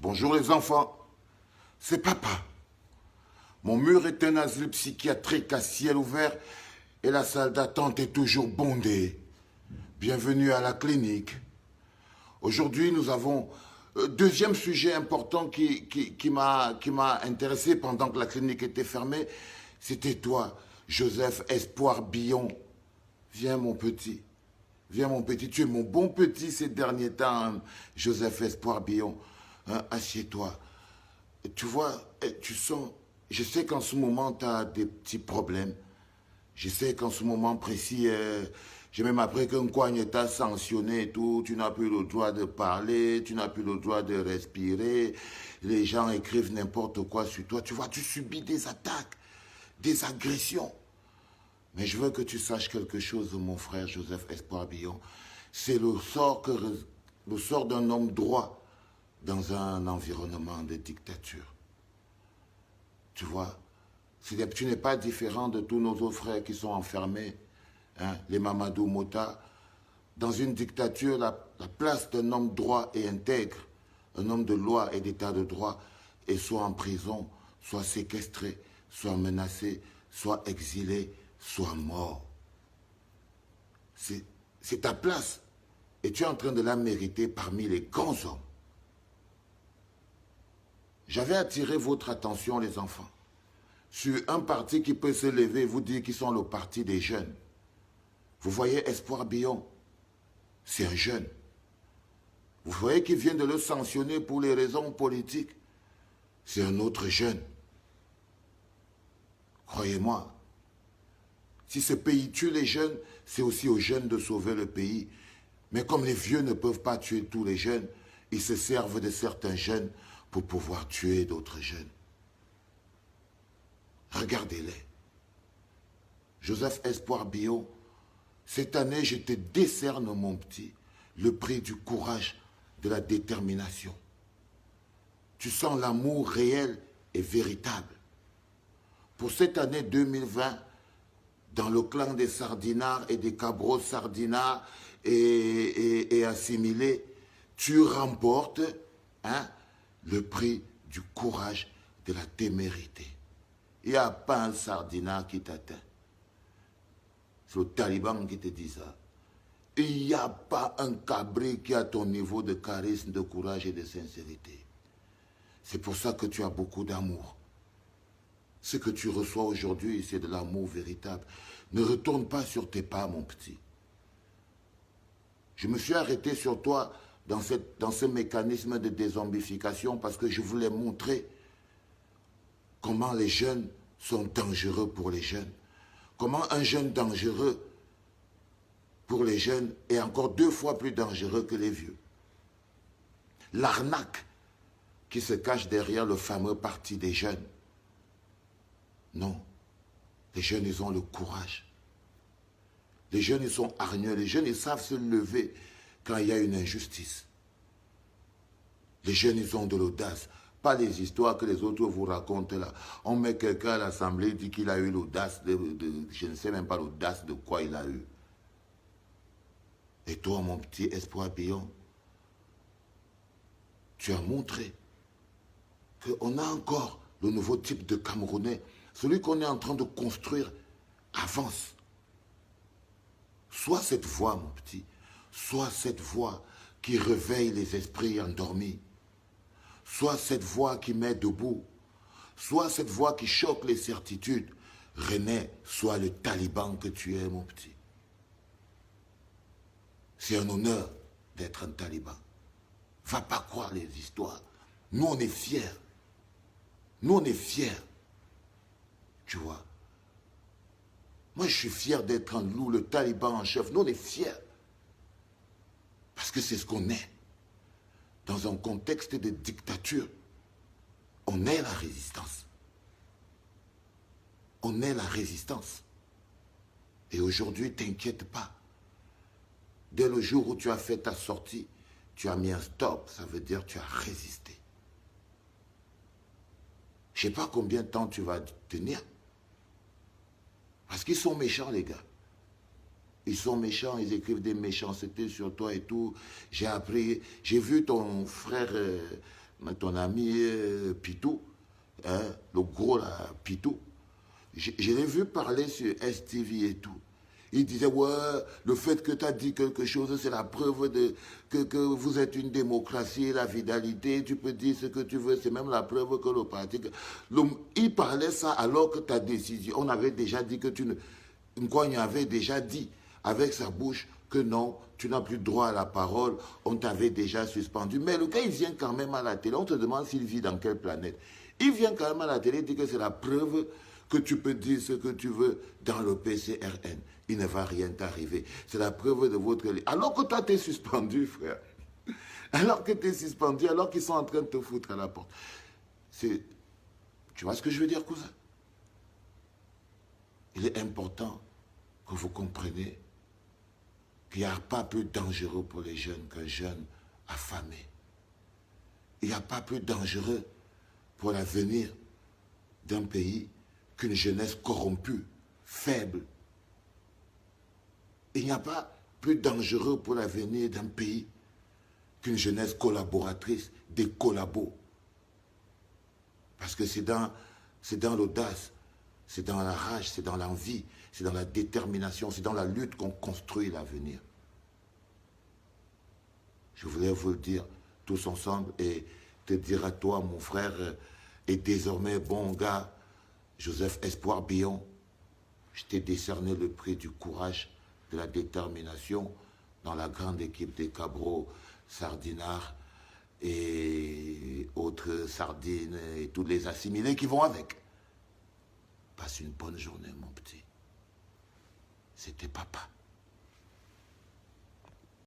Bonjour les enfants, c'est papa. Mon mur est un asile psychiatrique à ciel ouvert et la salle d'attente est toujours bondée. Bienvenue à la clinique. Aujourd'hui, nous avons deuxième sujet important qui m'a intéressé pendant que la clinique était fermée. C'était toi, Joseph Espoir Billon. Viens mon petit. Viens mon petit, tu es mon bon petit ces derniers temps, hein, Joseph Espoir Billon. Hein, assieds-toi. Tu vois, tu sens, je sais qu'en ce moment, tu as des petits problèmes. Je sais qu'en ce moment précis, j'ai même appris qu'un coigne t'a sanctionné et tout. Tu n'as plus le droit de parler, tu n'as plus le droit de respirer. Les gens écrivent n'importe quoi sur toi. Tu vois, tu subis des attaques, des agressions. Mais je veux que tu saches quelque chose, mon frère Joseph Espoir Billon. C'est le sort d'un homme droit dans un environnement de dictature. Tu vois, tu n'es pas différent de tous nos autres frères qui sont enfermés, hein, les Mamadou Mota. Dans une dictature, la place d'un homme droit et intègre, un homme de loi et d'état de droit, est soit en prison, soit séquestré, soit menacé, soit exilé, soit mort. C'est ta place et tu es en train de la mériter parmi les grands hommes. J'avais attiré votre attention, les enfants, sur un parti qui peut se lever et vous dire qu'ils sont le parti des jeunes. Vous voyez Espoir Billon, c'est un jeune. Vous voyez qu'il vient de le sanctionner pour les raisons politiques. C'est un autre jeune. Croyez-moi, si ce pays tue les jeunes, c'est aussi aux jeunes de sauver le pays. Mais comme les vieux ne peuvent pas tuer tous les jeunes, ils se servent de certains jeunes pour pouvoir tuer d'autres jeunes. Regardez-les. Joseph Espoir Billon, cette année, je te décerne, mon petit, le prix du courage, de la détermination. Tu sens l'amour réel et véritable. Pour cette année 2020, dans le clan des sardinards et des cabros sardinards et assimilés, tu remportes le prix du courage, de la témérité. Il n'y a pas un sardinard qui t'atteint. C'est le Taliban qui te dit ça. Il n'y a pas un cabri qui a ton niveau de charisme, de courage et de sincérité. C'est pour ça que tu as beaucoup d'amour. Ce que tu reçois aujourd'hui, c'est de l'amour véritable. Ne retourne pas sur tes pas, mon petit. Je me suis arrêté sur toi dans ce mécanisme de dézombification parce que je voulais montrer comment les jeunes sont dangereux pour les jeunes. Comment un jeune dangereux pour les jeunes est encore 2 fois plus dangereux que les vieux. L'arnaque qui se cache derrière le fameux parti des jeunes. Non, les jeunes, ils ont le courage. Les jeunes, ils sont hargneux. Les jeunes, ils savent se lever quand il y a une injustice. Les jeunes, ils ont de l'audace. Pas les histoires que les autres vous racontent là. On met quelqu'un à l'Assemblée, dit qu'il a eu l'audace je ne sais même pas l'audace de quoi il a eu. Et toi, mon petit Espoir Billon, tu as montré qu'on a encore le nouveau type de Camerounais. Celui qu'on est en train de construire avance. Sois cette voix, mon petit. Sois cette voix qui réveille les esprits endormis. Sois cette voix qui met debout. Sois cette voix qui choque les certitudes. René, sois le taliban que tu es, mon petit. C'est un honneur d'être un taliban. Va pas croire les histoires. Nous, on est fiers. Nous, on est fiers. Tu vois. Moi, je suis fier d'être un loup, le taliban en chef. Nous, on est fiers. Parce que c'est ce qu'on est. Dans un contexte de dictature, on est la résistance. On est la résistance. Et aujourd'hui, t'inquiète pas. Dès le jour où tu as fait ta sortie, tu as mis un stop. Ça veut dire que tu as résisté. Je ne sais pas combien de temps tu vas tenir. Parce qu'ils sont méchants, les gars. Ils sont méchants, ils écrivent des méchancetés sur toi et tout. J'ai appris, j'ai vu ton frère ton ami Pitou, hein, le gros là, Pitou, je l'ai vu parler sur STV et tout. Il disait, ouais, le fait que tu as dit quelque chose, c'est la preuve que vous êtes une démocratie, la fidélité, tu peux dire ce que tu veux, c'est même la preuve que le parti... Il parlait ça alors que ta décision, on avait déjà dit que tu ne... Nkogne avait déjà dit avec sa bouche que non, tu n'as plus droit à la parole, on t'avait déjà suspendu. Mais le gars, il vient quand même à la télé, on te demande s'il vit dans quelle planète. Il vient quand même à la télé, il dit que c'est la preuve que tu peux dire ce que tu veux dans le PCRN. Il ne va rien t'arriver. C'est la preuve de votre... Alors que toi, tu es suspendu, frère. Alors que tu es suspendu, alors qu'ils sont en train de te foutre à la porte. Tu vois ce que je veux dire, cousin? Il est important que vous compreniez qu'il n'y a pas plus dangereux pour les jeunes qu'un jeune affamé. Il n'y a pas plus dangereux pour l'avenir d'un pays qu'une jeunesse corrompue, faible. Il n'y a pas plus dangereux pour l'avenir d'un pays qu'une jeunesse collaboratrice, des collabos. Parce que c'est dans l'audace, c'est dans la rage, c'est dans l'envie, c'est dans la détermination, c'est dans la lutte qu'on construit l'avenir. Je voulais vous le dire tous ensemble et te dire à toi, mon frère, et désormais bon gars, Joseph Espoir Billon, je t'ai décerné le prix du courage, de la détermination dans la grande équipe des Cabros, Sardinards et autres sardines et tous les assimilés qui vont avec. Passe une bonne journée, mon petit. C'était papa.